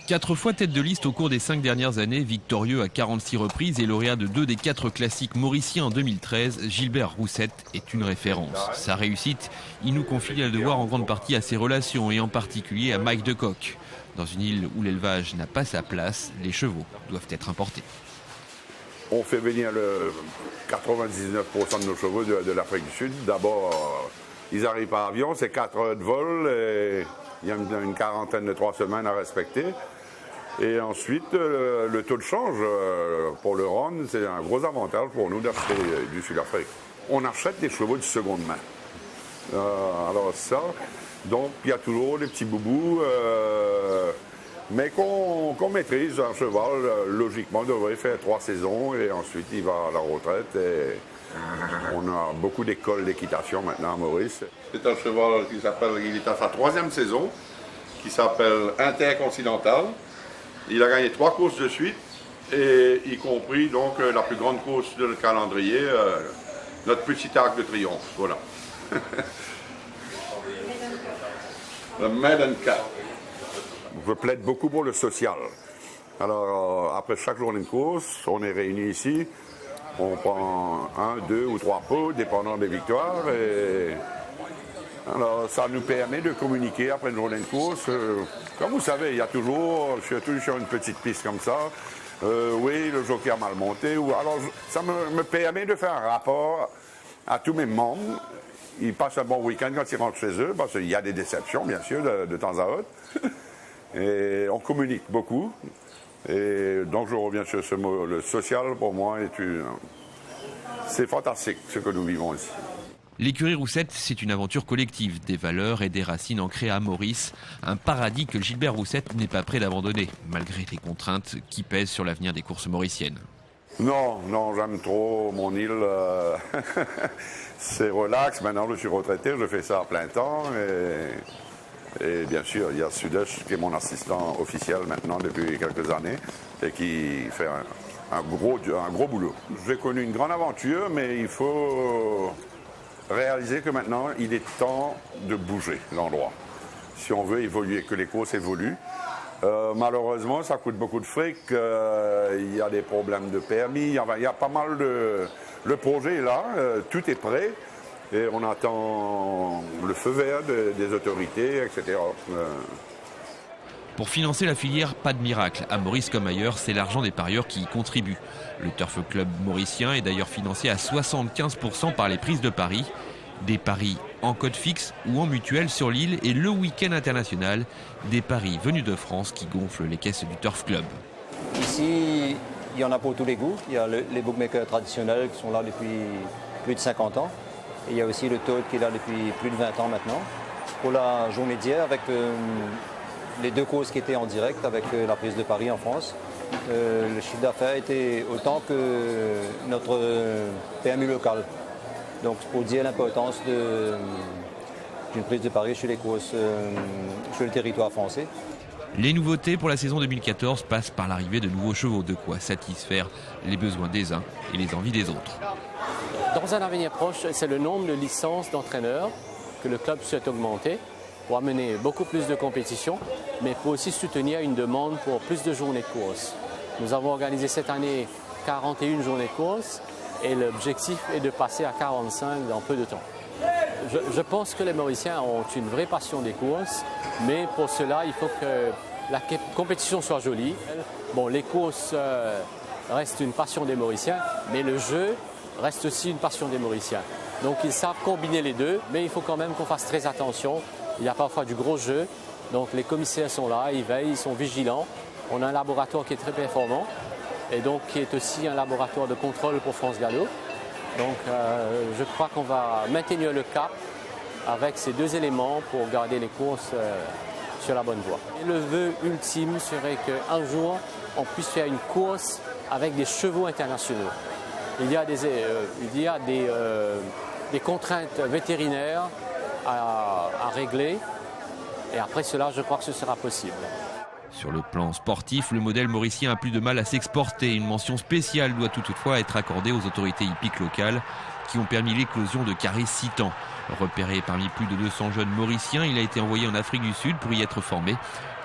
4 fois tête de liste au cours des 5 dernières années, victorieux à 46 reprises et lauréat de 2 des 4 classiques mauriciens en 2013, Gilbert Roussette est une référence. Sa réussite, il nous confie le devoir en grande partie à ses relations et en particulier à Mike de Kock. Dans une île où l'élevage n'a pas sa place, les chevaux doivent être importés. On fait venir 99% de nos chevaux de l'Afrique du Sud. D'abord, ils arrivent par avion, c'est 4 heures de vol et il y a une quarantaine de 3 semaines à respecter. Et ensuite, le taux de change pour le Rhône, c'est un gros avantage pour nous d'acheter du Sud-Afrique. On achète des chevaux de seconde main. Alors ça, donc il y a toujours des petits boubous, mais qu'on maîtrise. Un cheval, logiquement, devrait faire 3 saisons et ensuite il va à la retraite. Et on a beaucoup d'écoles d'équitation maintenant à Maurice. C'est un cheval qui il est à sa 3e saison, qui s'appelle Intercontinental. Il a gagné 3 courses de suite, et y compris donc la plus grande course de le calendrier, notre petit arc de triomphe. Voilà. Le Maiden Cup. Je plaide beaucoup pour le social. Alors, après chaque journée de course, on est réunis ici. On prend 1, 2 ou 3 pots, dépendant des victoires. Et alors, ça nous permet de communiquer après une journée de course. Comme vous savez, je suis toujours sur une petite piste comme ça. Oui, le jockey a mal monté. Alors, ça me permet de faire un rapport à tous mes membres. Ils passent un bon week-end quand ils rentrent chez eux, parce qu'il y a des déceptions, bien sûr, de temps à autre. Et on communique beaucoup. Et donc, je reviens sur ce mot. Le social, pour moi, c'est fantastique, ce que nous vivons ici. L'écurie Roussette, c'est une aventure collective, des valeurs et des racines ancrées à Maurice, un paradis que Gilbert Roussette n'est pas prêt d'abandonner, malgré les contraintes qui pèsent sur l'avenir des courses mauriciennes. Non, j'aime trop mon île. C'est relax. Maintenant, je suis retraité, je fais ça à plein temps. Et bien sûr, il y a Sudèche qui est mon assistant officiel maintenant depuis quelques années et qui fait un gros boulot. J'ai connu une grande aventure, mais il faut réaliser que maintenant, il est temps de bouger l'endroit. Si on veut évoluer, que les courses évoluent. Malheureusement, ça coûte beaucoup de fric. Il y a des problèmes de permis. Il y a pas mal de... Le projet est là, tout est prêt. Et on attend le feu vert des autorités, etc. Pour financer la filière, pas de miracle. À Maurice comme ailleurs, c'est l'argent des parieurs qui y contribue. Le Turf Club mauricien est d'ailleurs financé à 75% par les prises de paris. Des paris en code fixe ou en mutuelle sur l'île et le week-end international, des paris venus de France qui gonflent les caisses du Turf Club. Ici, il y en a pour tous les goûts. Il y a les bookmakers traditionnels qui sont là depuis plus de 50 ans. Et il y a aussi le Toad qui est là depuis plus de 20 ans maintenant. Pour la journée d'hier, avec les 2 courses qui étaient en direct avec la prise de Paris en France, le chiffre d'affaires était autant que notre PMU local. Donc c'est pour dire l'importance d'une prise de Paris chez les courses sur le territoire français. Les nouveautés pour la saison 2014 passent par l'arrivée de nouveaux chevaux, de quoi satisfaire les besoins des uns et les envies des autres. Dans un avenir proche, c'est le nombre de licences d'entraîneurs que le club souhaite augmenter pour amener beaucoup plus de compétition, mais pour aussi soutenir une demande pour plus de journées de course. Nous avons organisé cette année 41 journées de course et l'objectif est de passer à 45 dans peu de temps. Je pense que les Mauriciens ont une vraie passion des courses, mais pour cela, il faut que la compétition soit jolie. Bon, les courses restent une passion des Mauriciens, mais le jeu reste aussi une passion des Mauriciens. Donc ils savent combiner les deux, mais il faut quand même qu'on fasse très attention. Il y a parfois du gros jeu, donc les commissaires sont là, ils veillent, ils sont vigilants. On a un laboratoire qui est très performant et donc qui est aussi un laboratoire de contrôle pour France Gallo. Donc je crois qu'on va maintenir le cap avec ces 2 éléments pour garder les courses sur la bonne voie. Et le vœu ultime serait qu'un jour, on puisse faire une course avec des chevaux internationaux. Il y a des contraintes vétérinaires à régler et après cela, je crois que ce sera possible. Sur le plan sportif, le modèle mauricien a plus de mal à s'exporter. Une mention spéciale doit toutefois être accordée aux autorités hippiques locales qui ont permis l'éclosion de Caris Citan. Repéré parmi plus de 200 jeunes mauriciens, il a été envoyé en Afrique du Sud pour y être formé.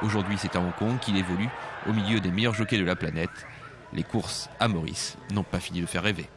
Aujourd'hui, c'est à Hong Kong qu'il évolue au milieu des meilleurs jockeys de la planète. Les courses à Maurice n'ont pas fini de faire rêver.